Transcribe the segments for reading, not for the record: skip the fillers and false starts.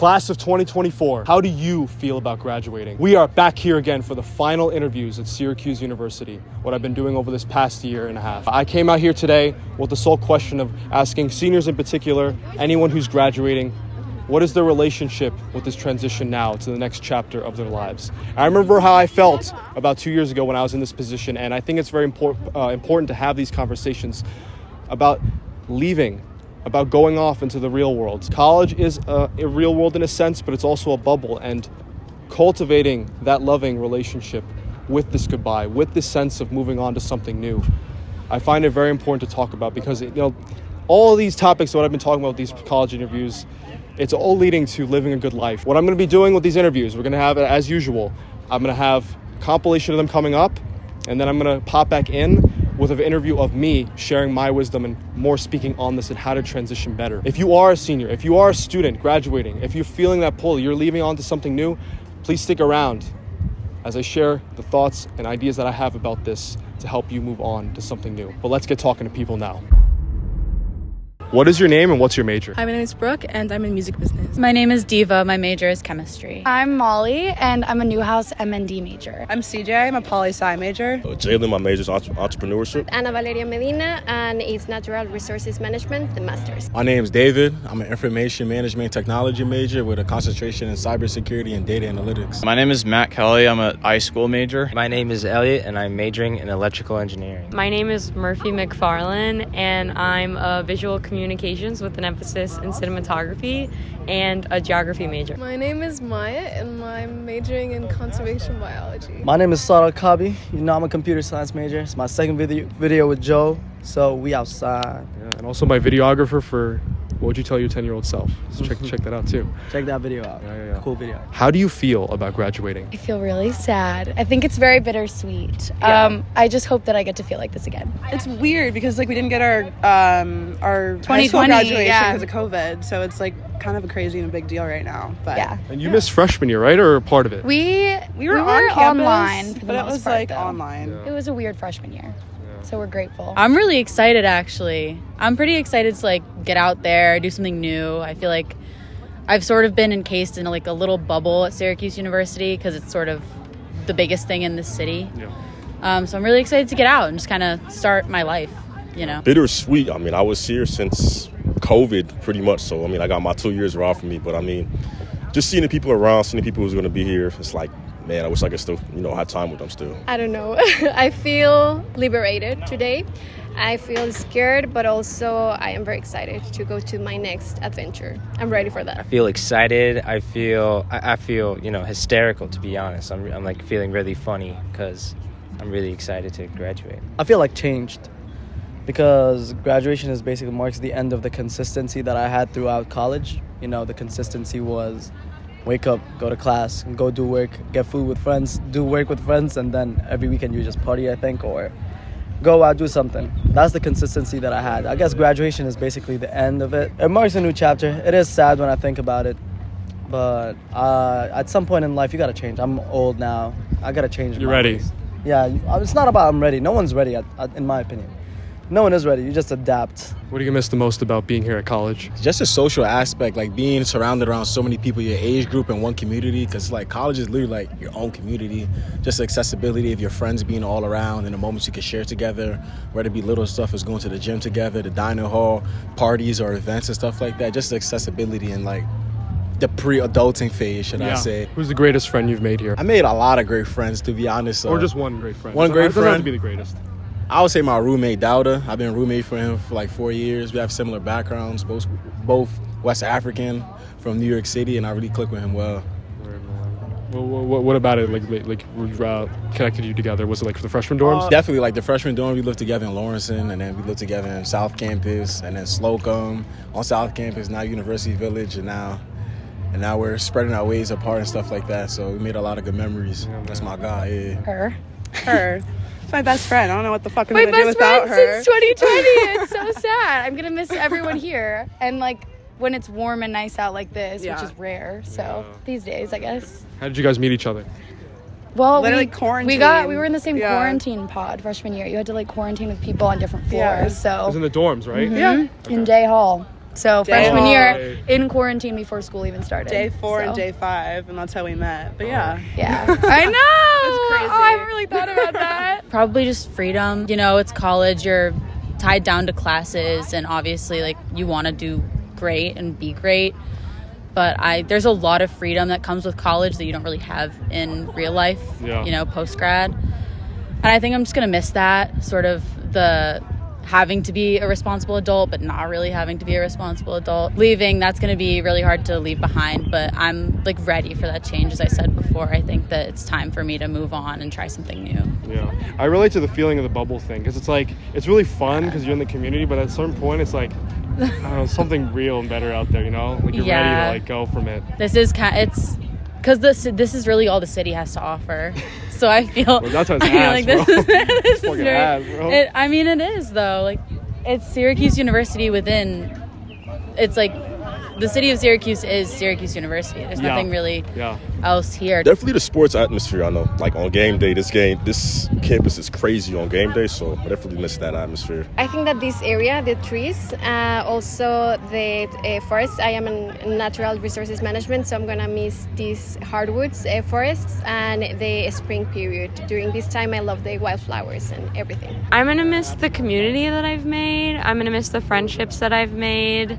Class of 2024, how do you feel about graduating? We are back here again for the final interviews at Syracuse University, what I've been doing over this past year and a half. I came out here today with the sole question of asking seniors in particular, anyone who's graduating, what is their relationship with this transition now to the next chapter of their lives? I remember how I felt about 2 years ago when I was in this position, and I think it's very important to have these conversations about leaving, about going off into the real world. College is a real world in a sense, but it's also a bubble, and cultivating that loving relationship with this goodbye, with this sense of moving on to something new, I find it very important to talk about because, all these topics, what I've been talking about with these college interviews, it's all leading to living a good life. What I'm going to be doing with these interviews, we're going to have, as usual, I'm going to have a compilation of them coming up, and then I'm going to pop back in with an interview of me sharing my wisdom and more speaking on this and how to transition better. If you are a senior, if you are a student graduating, if you're feeling that pull, you're leaving on to something new, please stick around as I share the thoughts and ideas that I have about this to help you move on to something new. But let's get talking to people now. What is your name and what's your major? Hi, my name is Brooke and I'm in music business. My name is Diva. My major is chemistry. I'm Molly and I'm a Newhouse MND major. I'm CJ. I'm a poli-sci major. Jalen, my major is entrepreneurship. Ana Valeria Medina, and it's Natural Resources Management, the master's. My name is David. I'm an information management technology major with a concentration in cybersecurity and data analytics. My name is Matt Kelly. I'm a iSchool major. My name is Elliot, and I'm majoring in electrical engineering. My name is Murphy McFarlane, and I'm a visual communications with an emphasis in cinematography and a geography major. My name is Maya, and I'm majoring in conservation biology. My name is Sara Kabi. I'm a computer science major. It's my second video with Joe, so we outside. Yeah, and also my videographer for What Would You Tell Your 10-Year-Old Self? So check that out too. Check that video out. Yeah. Cool video. How do you feel about graduating? I feel really sad. I think it's very bittersweet. I just hope that I get to feel like this again. It's weird because we didn't get our high school graduation because of COVID, so it's kind of a crazy and a big deal right now. But yeah. And you missed freshman year, right, or part of it? We were on campus, online, for but it was part, online. It was a weird freshman year. So we're grateful. I'm really excited, actually. I'm pretty excited to get out there, do something new. I feel like I've sort of been encased in a little bubble at Syracuse University because it's sort of the biggest thing in this city. Yeah. So I'm really excited to get out and just kind of start my life, Bittersweet. I was here since COVID pretty much. So, I got my 2 years raw for me. But, just seeing the people around, seeing the people who's going to be here, it's man, I wish I could still, have time with them still. I don't know. I feel liberated today. I feel scared, but also I am very excited to go to my next adventure. I'm ready for that. I feel excited. I feel hysterical, to be honest. I'm feeling really funny because I'm really excited to graduate. I feel changed because graduation is basically marks the end of the consistency that I had throughout college. The consistency was wake up, go to class, go do work, get food with friends, do work with friends, and then every weekend you just party, I think, or go out, do something. That's the consistency that I had. I guess graduation is basically the end of it. It marks a new chapter. It is sad when I think about it, but at some point in life, you gotta change. I'm old now. I gotta change. You're ready. Ways. Yeah, it's not about I'm ready. No one's ready, in my opinion. No one is ready. You just adapt. What do you miss the most about being here at college? Just the social aspect, being surrounded around so many people, your age group in one community, because college is literally your own community. Just the accessibility of your friends being all around and the moments you can share together, whether it be little stuff as going to the gym together, the dining hall, parties or events and stuff like that. Just the accessibility and the pre-adulting phase, should I say. Who's the greatest friend you've made here? I made a lot of great friends, to be honest. Or just one great friend. One great friend. Doesn't have to be the greatest. I would say my roommate Dowda. I've been roommate for him for 4 years. We have similar backgrounds, both West African from New York City, and I really click with him well. What about it? Connected you together? Was it for the freshman dorms? Definitely the freshman dorm. We lived together in Lawrenson, and then we lived together in South Campus, and then Slocum on South Campus, now University Village, and now we're spreading our ways apart and stuff like that. So we made a lot of good memories. That's my guy. Yeah. Her. My best friend. I don't know what the fuck I'm gonna do without her. Since 2020. It's so sad. I'm gonna miss everyone here, and when it's warm and nice out like this, which is rare. So these days, I guess. How did you guys meet each other? Well, literally quarantine. we were in the same quarantine pod freshman year. You had to quarantine with people on different floors. So It was in the dorms, right? Mm-hmm. In Day Hall. So freshman year in quarantine before school even started. Day 4 and day 5, and that's how we met. But yeah. I know. It's crazy. Oh, I haven't really thought about that. Probably just freedom. You know, it's college. You're tied down to classes, and obviously, like, you want to do great and be great. But there's a lot of freedom that comes with college that you don't really have in real life, you know, post-grad. And I think I'm just going to miss that, sort of the having to be a responsible adult, but not really having to be a responsible adult. Leaving, that's going to be really hard to leave behind, but I'm like ready for that change. As I said before, I think that it's time for me to move on and try something new. Yeah, I relate to the feeling of the bubble thing, because it's like, it's really fun because you're in the community, but at a certain point it's like, I don't know, something real and better out there, you know? Like you're ready to like go from it. This is it's because this is really all the city has to offer. So I feel that's how it's ass, this bro. is very, ass, bro. I mean, it is though. Like, it's Syracuse University within. It's like the city of Syracuse is Syracuse University. There's nothing really else here. Definitely the sports atmosphere. I know, like on game day, this campus is crazy on game day, so I definitely miss that atmosphere. I think that this area, the trees, also the forest. I am in natural resources management, so I'm gonna miss these hardwoods forests and the spring period. During this time, I love the wildflowers and everything. I'm gonna miss the community that I've made. I'm gonna miss the friendships that I've made.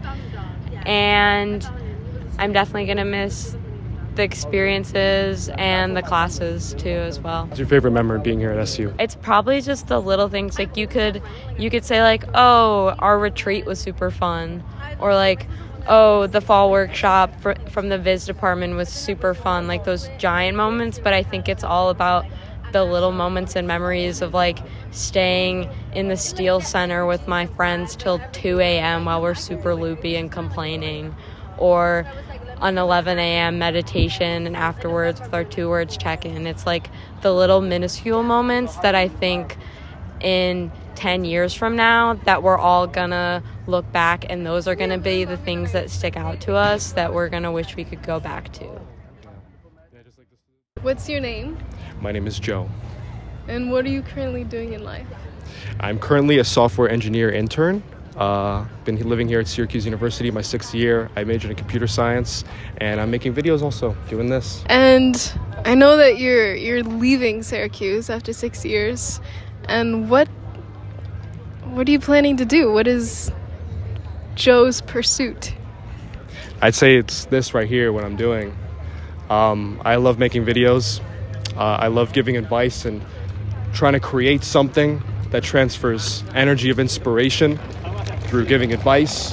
And I'm definitely going to miss the experiences and the classes too as well. What's your favorite memory being here at SU? It's probably just the little things. Like you could say like, oh, our retreat was super fun, or like, oh, the fall workshop from the Viz department was super fun. Like those giant moments, but I think it's all about the little moments and memories of like staying in the Steel Center with my friends till 2 a.m. while we're super loopy and complaining, or an 11 a.m. meditation and afterwards with our 2 words check-in. It's like the little minuscule moments that I think in 10 years from now that we're all gonna look back, and those are gonna be the things that stick out to us that we're gonna wish we could go back to. What's your name? My name is Joe. And what are you currently doing in life? I'm currently a software engineer intern. Been living here at Syracuse University my 6th year. I majored in computer science, and I'm making videos also, doing this. And I know that you're leaving Syracuse after 6 years. And what are you planning to do? What is Joe's pursuit? I'd say it's this right here, what I'm doing. I love making videos. I love giving advice and trying to create something that transfers energy of inspiration through giving advice,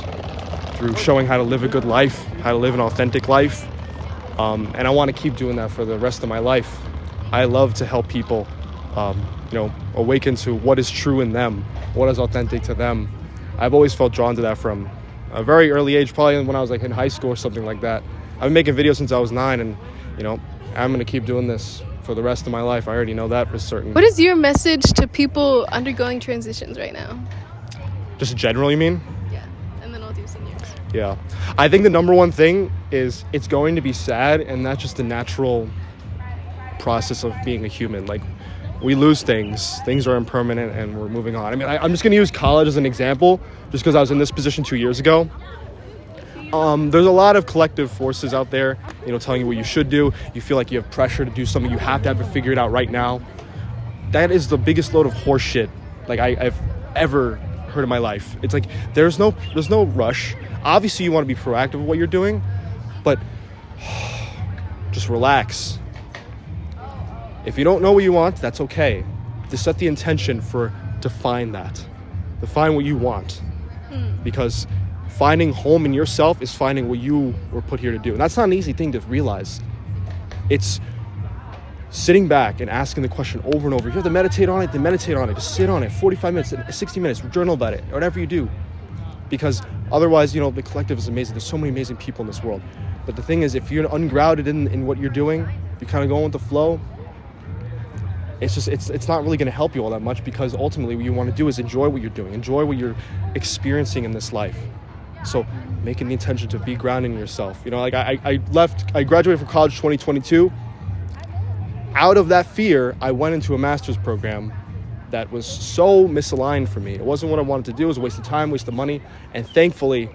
through showing how to live a good life, how to live an authentic life. And I want to keep doing that for the rest of my life. I love to help people, awaken to what is true in them, what is authentic to them. I've always felt drawn to that from a very early age, probably when I was like in high school or something like that. I've been making videos since I was 9, and I'm going to keep doing this for the rest of my life. I already know that for certain. What is your message to people undergoing transitions right now? Just general, you mean? Yeah, and then I'll do seniors. Yeah. I think the number one thing is it's going to be sad, and that's just the natural process of being a human. Like, we lose things. Things are impermanent, and we're moving on. I mean, I'm just going to use college as an example, just because I was in this position 2 years ago. There's a lot of collective forces out there, telling you what you should do. You feel like you have pressure to do something. You have to have it figured out right now. That is the biggest load of horse shit like I've ever heard in my life. It's like there's no rush. Obviously, you want to be proactive with what you're doing, but just relax. If you don't know what you want, that's okay. Just set the intention to find that. To find what you want. Because finding home in yourself is finding what you were put here to do. And that's not an easy thing to realize. It's sitting back and asking the question over and over. You have to meditate on it, then meditate on it. Just sit on it, 45 minutes, 60 minutes, journal about it, whatever you do. Because otherwise, the collective is amazing. There's so many amazing people in this world. But the thing is, if you're ungrounded in what you're doing, you're kind of going with the flow, it's not really going to help you all that much, because ultimately what you want to do is enjoy what you're doing, enjoy what you're experiencing in this life. So making the intention to be grounded in yourself. I graduated from college 2022. Out of that fear, I went into a master's program that was so misaligned for me. It wasn't what I wanted to do. It was a waste of time, waste of money. And thankfully,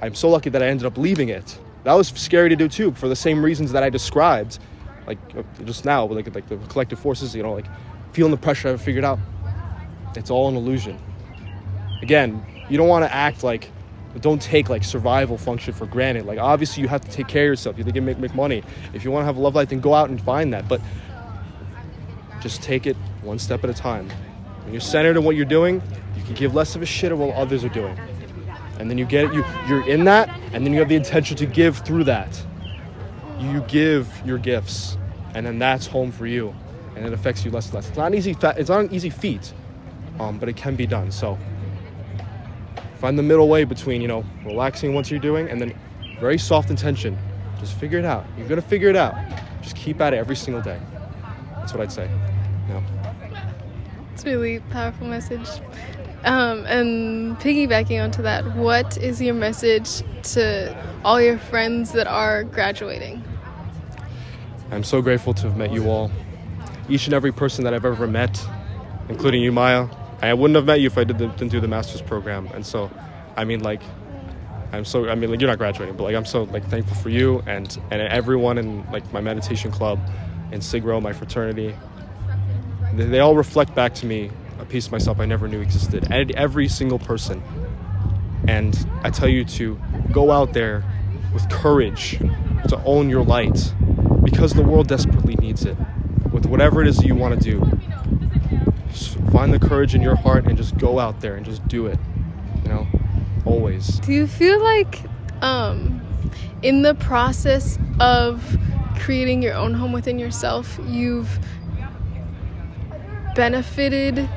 I'm so lucky that I ended up leaving it. That was scary to do too, for the same reasons that I described, like just now, like the collective forces, you know, like feeling the pressure I've figured out. It's all an illusion. Again, you don't want to act like, don't take like survival function for granted. Like obviously you have to take care of yourself. You think you make money. If you want to have a love life, then go out and find that. But just take it one step at a time. When you're centered in what you're doing, you can give less of a shit of what others are doing. And then you get it, you're in that, and then you have the intention to give through that. You give your gifts, and then that's home for you, and it affects you less and less. It's not an easy feat, but it can be done. So find the middle way between, you know, relaxing what you're doing and then very soft intention. Just figure it out. You're gonna figure it out. Just keep at it every single day. That's what I'd say. Yeah. It's a really powerful message. And piggybacking onto that, what is your message to all your friends that are graduating? I'm so grateful to have met you all. Each and every person that I've ever met, including you, Maya. I wouldn't have met you if I didn't do the master's program. And so, I mean, like, you're not graduating, but like, I'm so like thankful for you and everyone in like my meditation club, in SIGRO, my fraternity. They all reflect back to me a piece of myself I never knew existed. And every single person. And I tell you to go out there with courage to own your light, because the world desperately needs it. With whatever it is that you want to do, just find the courage in your heart and just go out there and just do it. You know, always. Do you feel like in the process of creating your own home within yourself, you've benefited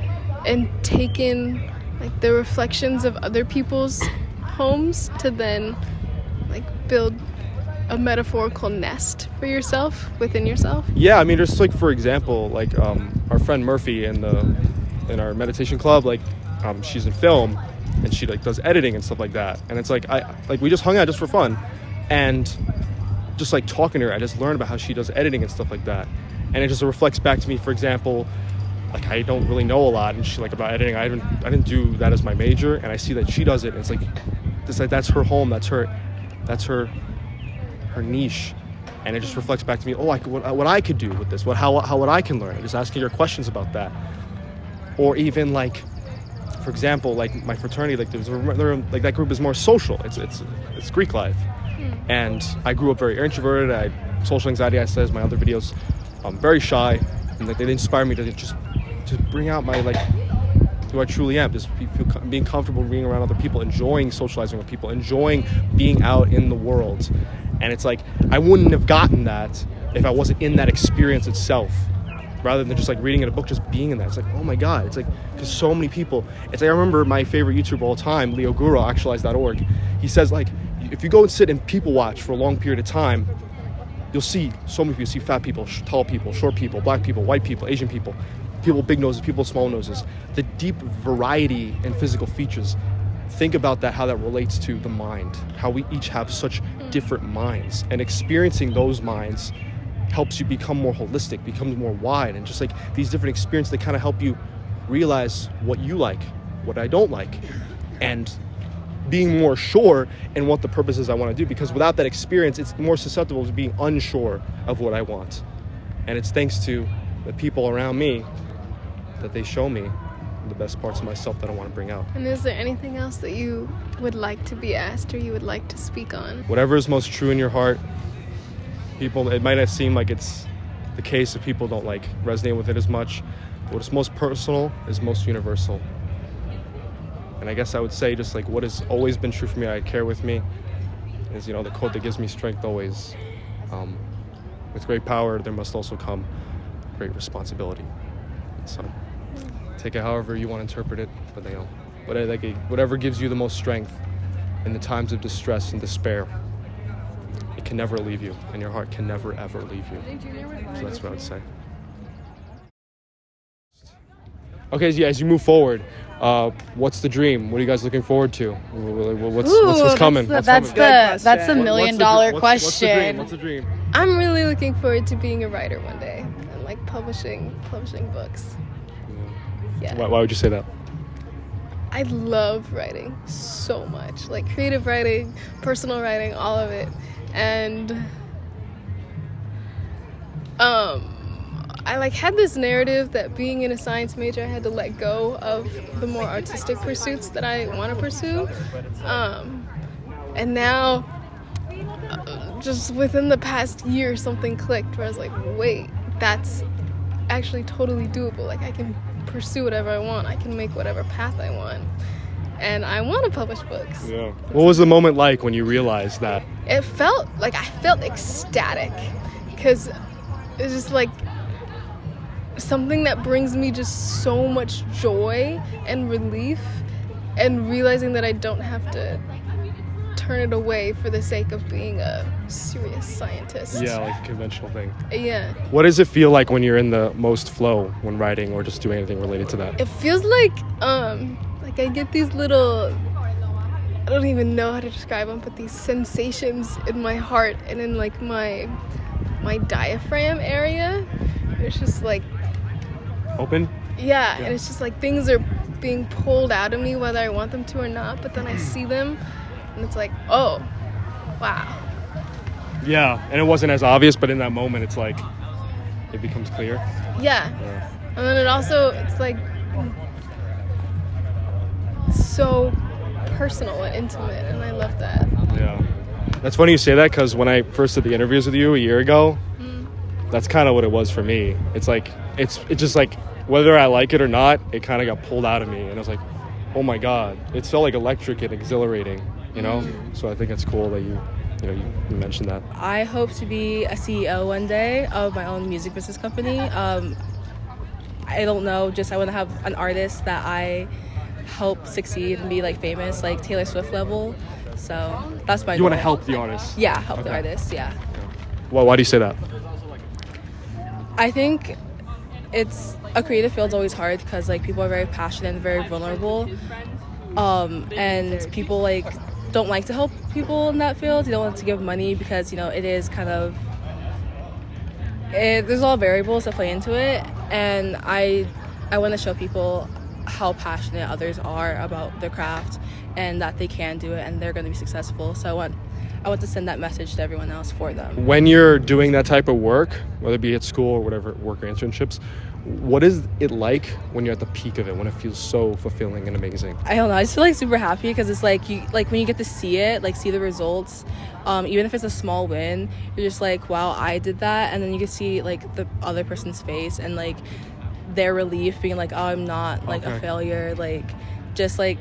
and taken like the reflections of other people's homes to then like build a metaphorical nest for yourself within yourself? Yeah, I mean, just like for example, like our friend Murphy in our meditation club, like she's in film and she like does editing and stuff like that. And it's like we just hung out just for fun, and just like talking to her, I just learned about how she does editing and stuff like that. And it just reflects back to me, for example, like I don't really know a lot, and she like about editing. I didn't do that as my major, and I see that she does it. And it's like that's her home, that's her niche, and it just reflects back to me. Oh, what I could do with this? How what I can learn? Just asking her questions about that, or even like, for example, like my fraternity, like like that group is more social. It's Greek life, and I grew up very introverted. I had social anxiety. I said in my other videos, I'm very shy, and like they inspire me to just bring out my like who I truly am. Just being comfortable being around other people, enjoying socializing with people, enjoying being out in the world. And it's like I wouldn't have gotten that if I wasn't in that experience itself, rather than just like reading in a book, just being in that. It's like, oh my God, it's like, because so many people, it's like, I remember my favorite YouTuber of all time, Leo Guru, actualize.org. He says like, if you go and sit and people watch for a long period of time, you'll see so many people. You see fat people, tall people, short people, black people, white people, Asian people, people with big noses, people with small noses. The deep variety in physical features. Think about that, how that relates to the mind, how we each have such different minds, and experiencing those minds helps you become more holistic, becomes more wide, and just like these different experiences, they kind of help you realize what you like, what I don't like, and being more sure in what the purpose is I want to do, because without that experience, it's more susceptible to being unsure of what I want. And it's thanks to the people around me that they show me the best parts of myself that I want to bring out. And is there anything else that you would like to be asked or you would like to speak on? Whatever is most true in your heart. People, it might not seem like it's the case if people don't like resonate with it as much. What is most personal is most universal. And I guess I would say just like what has always been true for me, I care with me, is, you know, the quote that gives me strength always. With great power, there must also come great responsibility. So take it however you want to interpret it, but you know, whatever gives you the most strength in the times of distress and despair, it can never leave you, and your heart can never ever leave you. So that's what I would say. Okay, so yeah, as you move forward, what's the dream? What are you guys looking forward to? What's coming? That's the $1 million question. What's the dream? I'm really looking forward to being a writer one day and like publishing books. Yeah. Why would you say that? I love writing so much, like creative writing, personal writing, all of it. And I like had this narrative that being in a science major, I had to let go of the more artistic pursuits that I want to pursue. And now, just within the past year, something clicked where I was like, wait, that's actually totally doable. Like, I can pursue whatever I want. I can make whatever path I want. And I want to publish books. Yeah. What was the moment like when you realized that? It felt like I felt ecstatic, because it's just like something that brings me just so much joy and relief, and realizing that I don't have to turn it away for the sake of being a serious scientist. Yeah, like a conventional thing. Yeah. What does it feel like when you're in the most flow when writing or just doing anything related to that? It feels like I get these little, I don't even know how to describe them, but these sensations in my heart and in like my diaphragm area. It's just like open? Yeah, and it's just like things are being pulled out of me whether I want them to or not, but then I see them and it's like, oh, wow. Yeah, and it wasn't as obvious, but in that moment it's like it becomes clear. Yeah. And then it's like so personal and intimate, and I love that. Yeah. That's funny you say that, because when I first did the interviews with you a year ago, that's kind of what it was for me. It's like, it's just like, whether I like it or not, it kind of got pulled out of me, and I was like, oh my God. It felt like electric and exhilarating, you know? So I think it's cool that you mentioned that. I hope to be a CEO one day of my own music business company. I don't know, just I want to have an artist that I help succeed and be like famous, like Taylor Swift level. So that's my goal. You want to help the artist? Yeah, help the artist, yeah. Well, why do you say that? I think it's a creative field's always hard because like people are very passionate and very vulnerable, and people like don't like to help people in that field. You don't want to give money because it is kind of there's a lot of variables that play into it, and I want to show people how passionate others are about their craft and that they can do it and they're going to be successful. So I want to send that message to everyone else for them. When you're doing that type of work, whether it be at school or whatever, work or internships, what is it like when you're at the peak of it, when it feels so fulfilling and amazing? I don't know. I just feel like super happy because it's like when you get to see it, like see the results, even if it's a small win, you're just like, wow, I did that. And then you can see like the other person's face and like their relief being like, oh, I'm not like a failure. Like just like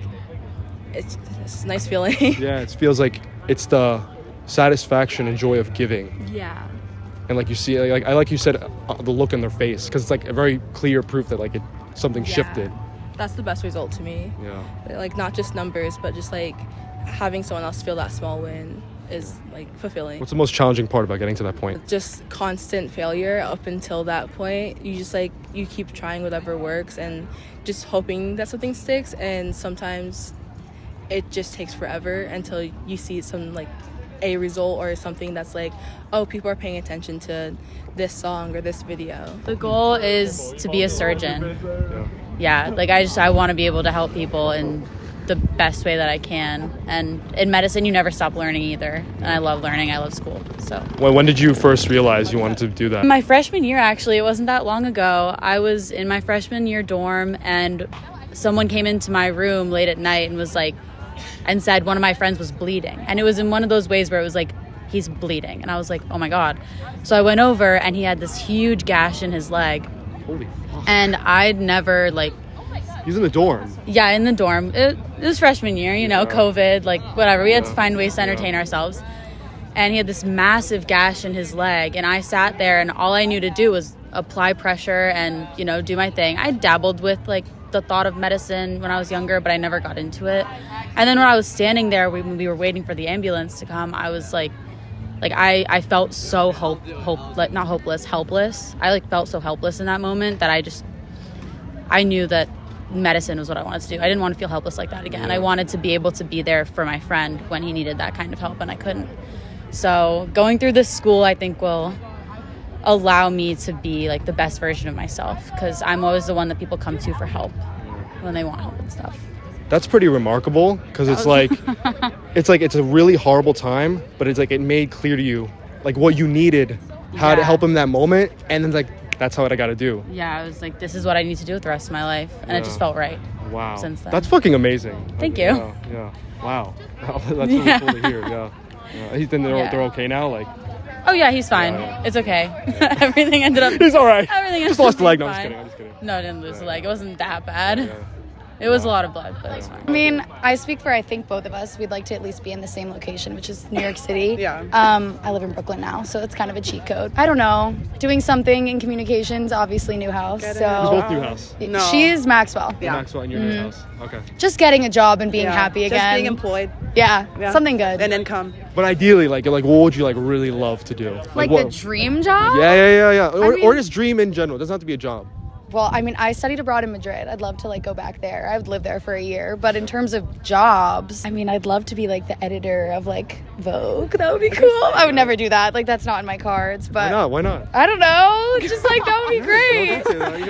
it's a nice feeling. Yeah, it feels like it's the satisfaction and joy of giving. Yeah. And like you see, like you said, the look in their face, because it's like a very clear proof that like something shifted. That's the best result to me. Yeah. Like not just numbers, but just like having someone else feel that small win is like fulfilling. What's the most challenging part about getting to that point? Just constant failure up until that point. You just like you keep trying whatever works and just hoping that something sticks, and sometimes it just takes forever until you see some like a result or something that's like, oh, people are paying attention to this song or this video. The goal is to be a surgeon. Yeah, like I want to be able to help people in the best way that I can. And in medicine, you never stop learning either. And I love learning. I love school. So when did you first realize you wanted to do that? My freshman year, actually, it wasn't that long ago. I was in my freshman year dorm, and someone came into my room late at night and was like, and said one of my friends was bleeding. And it was in one of those ways where it was like, he's bleeding. And I was like, oh my God. So I went over and he had this huge gash in his leg. Holy fuck. And I'd never like... He's in the dorm. Yeah, in the dorm. It was freshman year, COVID, like whatever. We had to find ways to entertain ourselves. And he had this massive gash in his leg. And I sat there and all I knew to do was apply pressure and, do my thing. I dabbled with like the thought of medicine when I was younger, but I never got into it. And then when I was standing there, when we were waiting for the ambulance to come, I was like I felt so helpless. I like felt so helpless in that moment that I knew that medicine was what I wanted to do. I didn't want to feel helpless like that again. I wanted to be able to be there for my friend when he needed that kind of help, and I couldn't. So going through this school, I think will allow me to be like the best version of myself, because I'm always the one that people come to for help when they want help and stuff. That's pretty remarkable because it's like it's a really horrible time, but it's like it made clear to you like what you needed, how to help him in that moment, and then like that's what I got to do. Yeah, I was like, this is what I need to do with the rest of my life, and it just felt right. Wow, since then. That's fucking amazing. Thank you. Yeah. Wow, that's really cool to hear. Yeah. They're okay now. Like. Oh yeah, he's fine. Yeah. It's okay. Everything ended up. He's all right. Everything just lost a leg. No, fine. I'm just kidding. No, I didn't lose a leg. It wasn't that bad. It was a lot of blood, but it was fine. I mean, I speak for I think both of us. We'd like to at least be in the same location, which is New York City. Yeah. I live in Brooklyn now, so it's kind of a cheat code. I don't know. Doing something in communications, obviously Newhouse. You're So both Newhouse. No. she is Maxwell. Yeah. Maxwell and your Newhouse. Okay. Just getting a job and being happy again. Just being employed. Yeah, something good. And income. But ideally, like what would you like really love to do? Like what? the dream job? Yeah. Or, I mean- or just dream in general. It doesn't have to be a job. Well, I mean, I studied abroad in Madrid. I'd love to like go back there. I would live there for a year. But in terms of jobs, I mean, I'd love to be like the editor of like Vogue. That would be cool. I would never do that. Like that's not in my cards. But Why not? I don't know. Just like that would be great.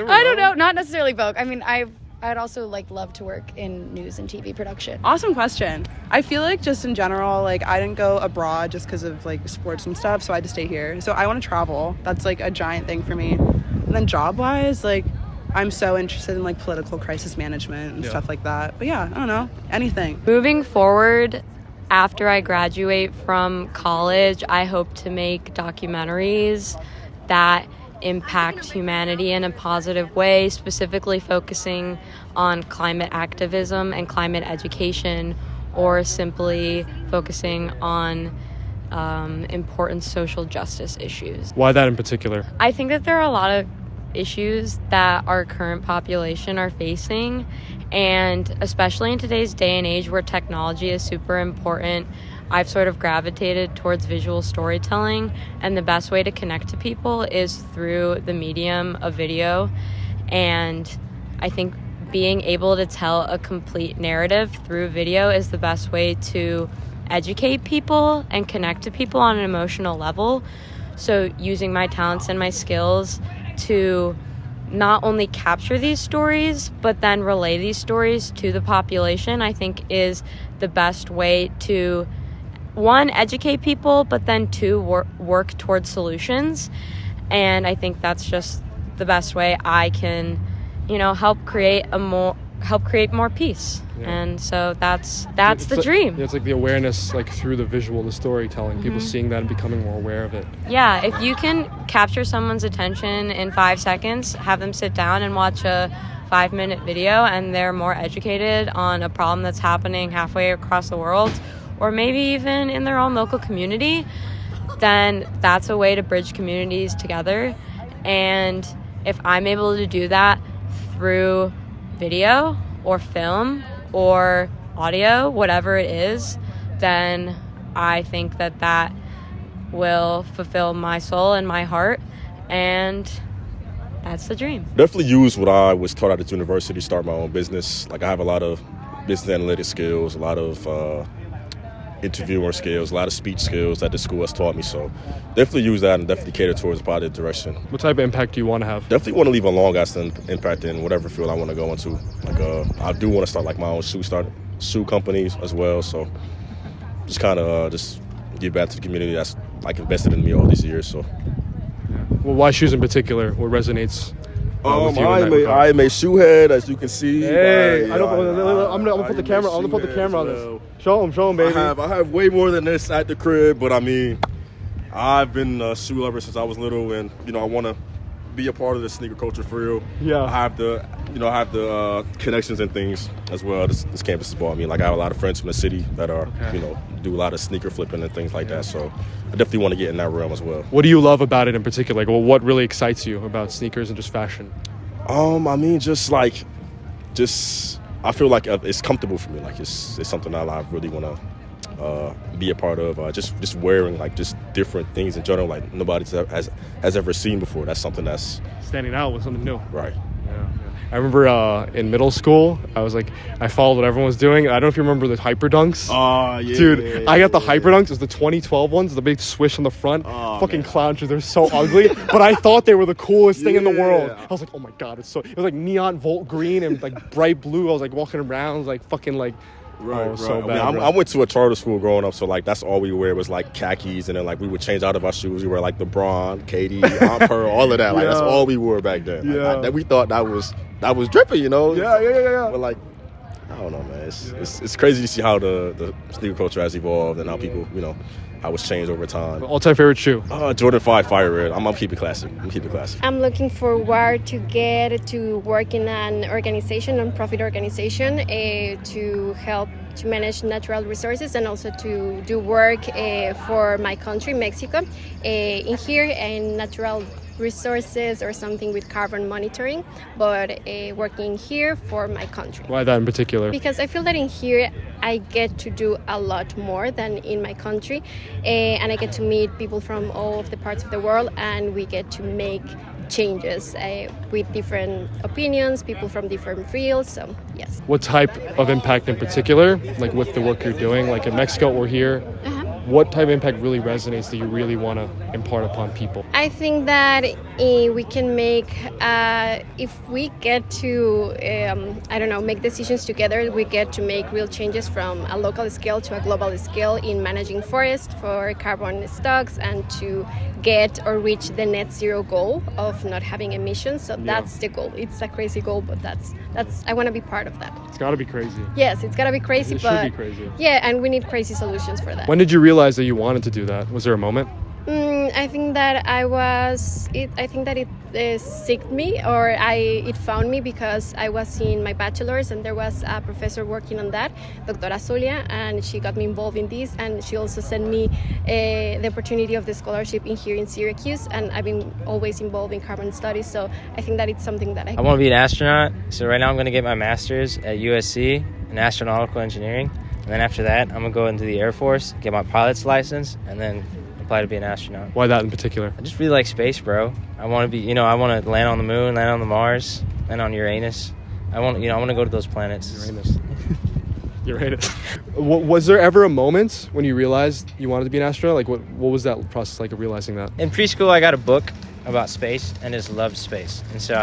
I don't know. Not necessarily Vogue. I mean, I'd also like love to work in news and TV production. Awesome question. I feel like just in general, like I didn't go abroad just because of like sports and stuff, so I had to stay here. So I want to travel. That's like a giant thing for me. And then job-wise, like I'm so interested in like political crisis management and stuff like that. But yeah, I don't know, anything. Moving forward, after I graduate from college, I hope to make documentaries that impact humanity in a positive way, specifically focusing on climate activism and climate education, or simply focusing on important social justice issues. Why that in particular? I think that there are a lot of issues that our current population are facing, and especially in today's day and age where technology is super important, I've sort of gravitated towards visual storytelling, and the best way to connect to people is through the medium of video. And I think being able to tell a complete narrative through video is the best way to educate people and connect to people on an emotional level. So using my talents and my skills to not only capture these stories, but then relay these stories to the population, I think is the best way to, one, educate people, but then two, work towards solutions. And I think that's just the best way I can, help create more peace. Yeah. And so that's the dream. It's like the awareness, like through the visual, the storytelling, people seeing that and becoming more aware of it. Yeah, if you can capture someone's attention in 5 seconds, have them sit down and watch a 5-minute video, and they're more educated on a problem that's happening halfway across the world, or maybe even in their own local community, then that's a way to bridge communities together. And if I'm able to do that through video or film or audio, whatever it is, then I think that will fulfill my soul and my heart, and that's the dream. Definitely use what I was taught at the university, start my own business. Like I have a lot of business analytics skills, a lot of interviewing skills, a lot of speech skills that the school has taught me. So definitely use that and definitely cater towards a positive direction. What type of impact do you want to have? Definitely want to leave a long-lasting impact in whatever field I want to go into. Like I do want to start like my own shoe companies as well. So just kind of just give back to the community that's like invested in me all these years. So. Well, why shoes in particular? What resonates? With you I am a shoe head, as you can see. Hey, I'm gonna put the camera. I'm gonna put the camera on this. Show him, baby. I have way more than this at the crib, but I mean, I've been a shoe lover since I was little, and I want to be a part of the sneaker culture for real. Yeah. I have the connections and things as well. This campus is bought me. Like I have a lot of friends from the city that are do a lot of sneaker flipping and things like that. So I definitely want to get in that realm as well. What do you love about it in particular? Like, what really excites you about sneakers and just fashion? I mean, I feel like it's comfortable for me. Like it's something that I really want to be a part of. Just wearing like just different things in general, like nobody has ever seen before. That's something that's standing out with something new. Right. Yeah. I remember in middle school, I followed what everyone was doing. I don't know if you remember the hyper dunks. Oh, yeah. Dude, I got the hyper dunks. It was the 2012 ones, the big swish on the front. Fucking clown shoes. They're so ugly. But I thought they were the coolest thing in the world. I was like, oh my God, it was like neon volt green and like bright blue. I was like walking around, like fucking like, Right. so bad. I went to a charter school growing up, so like that's all we wear was like khakis, and then like we would change out of our shoes. We wear like LeBron, KD, Aunt Pearl, all of that. Like that's all we wore back then. Like, we thought that was dripping, you know. Yeah. But like, I don't know, man. It's crazy to see how the sneaker culture has evolved and how people, you know, how it's changed over time. All-time favorite shoe? Jordan 5 Fire Red. I'm keep it classic. I'm looking forward to get to work in an organization, non-profit organization, to help to manage natural resources and also to do work for my country, Mexico, in here in natural resources or something with carbon monitoring, but working here for my country. Why that in particular? Because I feel that in here I get to do a lot more than in my country, and I get to meet people from all of the parts of the world, and we get to make changes with different opinions, people from different fields, so yes. What type of impact in particular, like with the work you're doing, like in Mexico or here, what type of impact really resonates that you really want to impart upon people? I think that we can make, if we get to, make decisions together, we get to make real changes from a local scale to a global scale in managing forests for carbon stocks and to get or reach the net zero goal of not having emissions. So that's the goal. It's a crazy goal, but that's I want to be part of that. It's got to be crazy. Yes, it's got to be crazy, It but should be crazy. Yeah, and we need crazy solutions for that. When did you realize that you wanted to do that? Was there a moment? I think that it seeked me, or it found me because I was in my bachelor's and there was a professor working on that, Dr. Zulia, and she got me involved in this, and she also sent me the opportunity of the scholarship in here in Syracuse, and I've been always involved in carbon studies, so I think that it's something that I want to be an astronaut, so right now I'm going to get my master's at USC in astronautical engineering, and then after that I'm going to go into the Air Force, get my pilot's license, and then apply to be an astronaut. Why that in particular? I just really like space, bro. I want to be, I want to land on the moon, land on the Mars, land on Uranus. I want to go to those planets. Uranus. Was there ever a moment when you realized you wanted to be an astronaut? Like, what was that process like of realizing that? In preschool, I got a book about space and just loved space. And so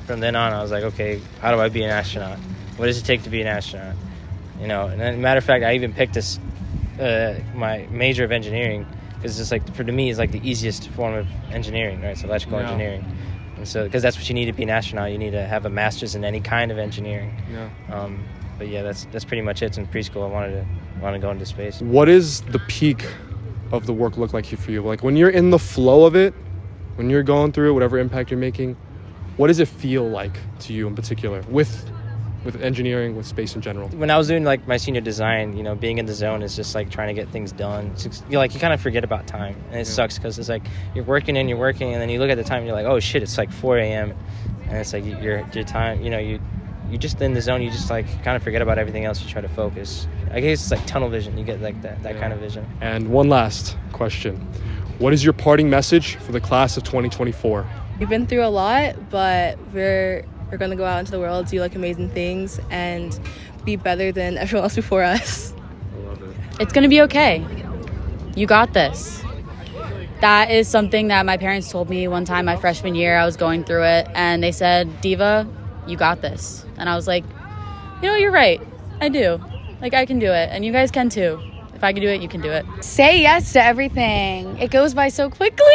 from then on, I was like, okay, how do I be an astronaut? What does it take to be an astronaut? And then, matter of fact, I even picked my major of engineering because it's like, for me, it's like the easiest form of engineering, right? It's electrical engineering. And so, because that's what you need to be an astronaut, you need to have a master's in any kind of engineering. But yeah, that's pretty much it. In preschool, I wanted to go into space. What is the peak of the work look like for you? Like when you're in the flow of it, when you're going through it, whatever impact you're making, what does it feel like to you in particular with engineering, with space in general? When I was doing like my senior design, being in the zone is just like trying to get things done. You kind of forget about time, and it sucks because it's like you're working, and then you look at the time and you're like, oh shit, it's like 4 a.m. and it's like your time. You just in the zone. You just like kind of forget about everything else. You try to focus. I guess it's like tunnel vision. You get like that kind of vision. And one last question: what is your parting message for the class of 2024? We've been through a lot, but we're going to go out into the world, do like amazing things, and be better than everyone else before us. I love it. It's going to be okay. You got this. That is something that my parents told me one time my freshman year. I was going through it, and they said, Diva, you got this. And I was like, you're right. I do. Like, I can do it, and you guys can too. If I can do it, you can do it. Say yes to everything. It goes by so quickly.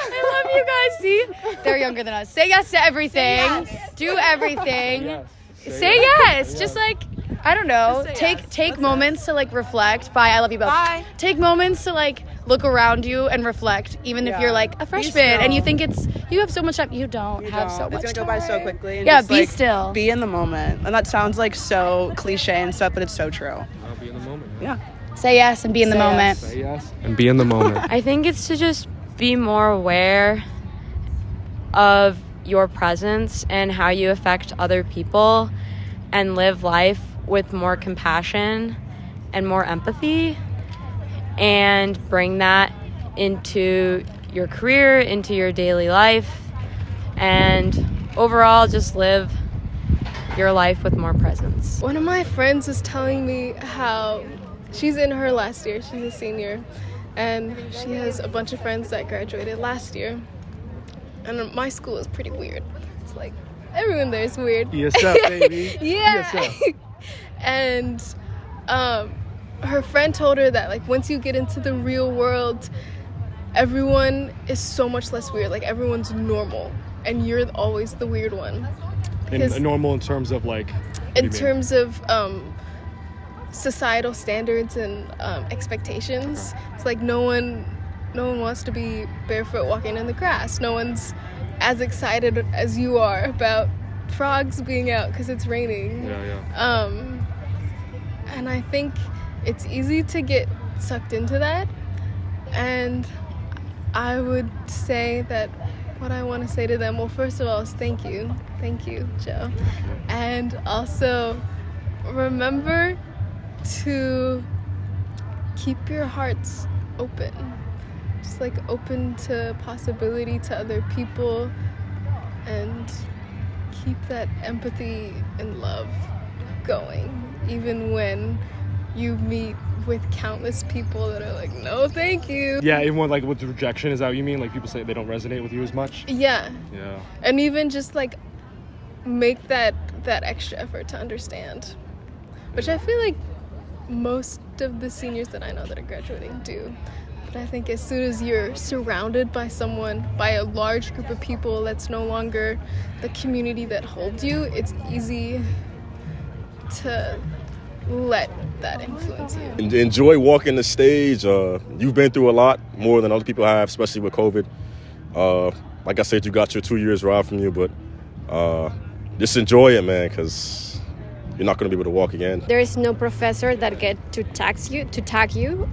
I love you guys. See? They're younger than us. Say yes to everything. Yes. Do everything. Yes. Say yes. Just like, I don't know. Take moments to like reflect. Bye. I love you both. Bye. Take moments to like look around you and reflect, even if you're like a freshman and you think you have so much time. You don't have so much time. It's gonna go by so quickly. And just, be still. Be in the moment. And that sounds like so cliche and stuff, but it's so true. I'll be in the moment. Yeah. Say yes and be in the moment. Say yes and be in the moment. I think it's to just be more aware of your presence and how you affect other people, and live life with more compassion and more empathy, and bring that into your career, into your daily life, and overall just live your life with more presence. One of my friends was telling me how she's in her last year, she's a senior, and she has a bunch of friends that graduated last year. And my school is pretty weird. It's like everyone there is weird. ESF, baby. Yeah. ESF. And her friend told her that like once you get into the real world, everyone is so much less weird. Like everyone's normal, and you're always the weird one. And normal in terms of like. In terms of societal standards and expectations, it's like no one wants to be barefoot walking in the grass. No one's as excited as you are about frogs being out because it's raining. Yeah. And I think it's easy to get sucked into that. And I would say that what I want to say to them, well, first of all, is thank you, Joe, and also remember to keep your hearts open, just like open to possibility to other people, and keep that empathy and love going, even when you meet with countless people that are like, no, thank you. Yeah, even with, like, with rejection, is that what you mean? Like, people say they don't resonate with you as much? Yeah. Yeah. And even just, like, make that extra effort to understand. Which I feel like most of the seniors that I know that are graduating do. But I think as soon as you're surrounded by a large group of people that's no longer the community that holds you, it's easy to let that influence you. Enjoy walking the stage. You've been through a lot, more than other people have, especially with COVID. Like I said, you got your 2 years right from you, but just enjoy it, man, because you're not going to be able to walk again. There is no professor that get to tag you.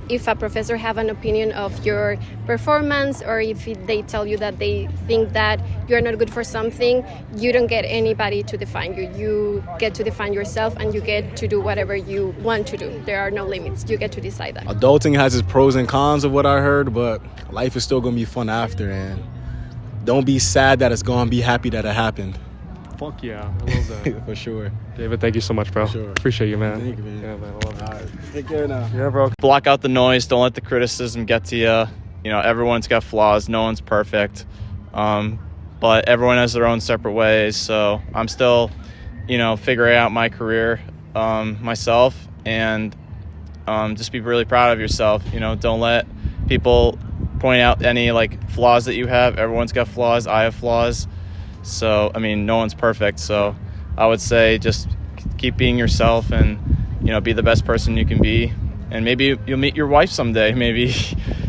If a professor have an opinion of your performance, or if they tell you that they think that you're not good for something, you don't get anybody to define you. You get to define yourself, and you get to do whatever you want to do. There are no limits. You get to decide that. Adulting has its pros and cons of what I heard, but life is still going to be fun after, and don't be sad that it's gone. Be happy that it happened. Fuck yeah, I love that. For sure. David, thank you so much, bro. For sure. Appreciate you, man. Thank you, man. Yeah, man, I love it. All right. Take care now. Yeah, bro. Block out the noise. Don't let the criticism get to you. You know, everyone's got flaws. No one's perfect. But everyone has their own separate ways. So I'm still, figuring out my career myself, and just be really proud of yourself. Don't let people point out any flaws that you have. Everyone's got flaws. I have flaws. So, no one's perfect. So I would say just keep being yourself and, be the best person you can be. And maybe you'll meet your wife someday, maybe,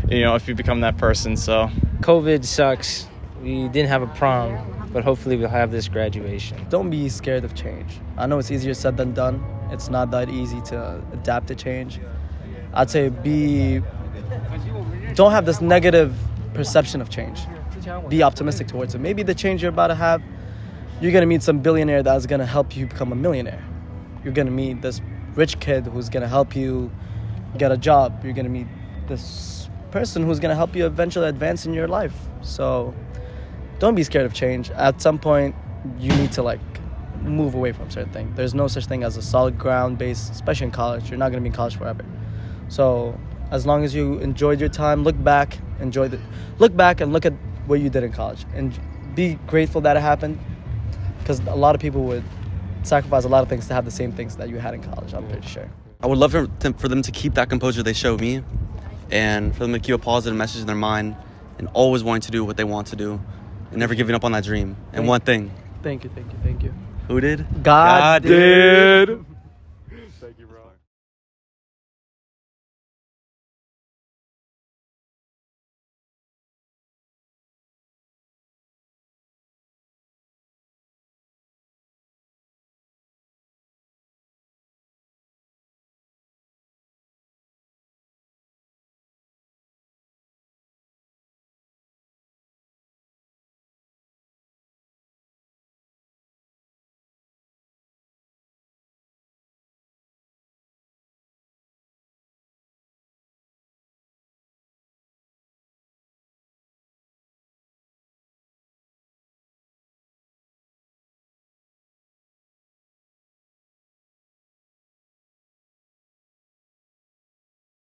if you become that person. So COVID sucks. We didn't have a prom, but hopefully we'll have this graduation. Don't be scared of change. I know it's easier said than done. It's not that easy to adapt to change. I'd say don't have this negative perception of change. Be optimistic towards it. Maybe the change you're about to have, you're going to meet some billionaire that's going to help you become a millionaire. You're going to meet this rich kid who's going to help you get a job. You're going to meet this person who's going to help you eventually advance in your life. So don't be scared of change. At some point, you need to move away from certain things. There's no such thing as a solid ground base, especially in college. You're not going to be in college forever. So as long as you enjoyed your time, look back and look at what you did in college, and be grateful that it happened, because a lot of people would sacrifice a lot of things to have the same things that you had in college. I'm pretty sure. I would love for them to keep that composure they showed me, and for them to keep a positive message in their mind, and always wanting to do what they want to do, and never giving up on that dream. And one thing. Thank you. Who did? God did.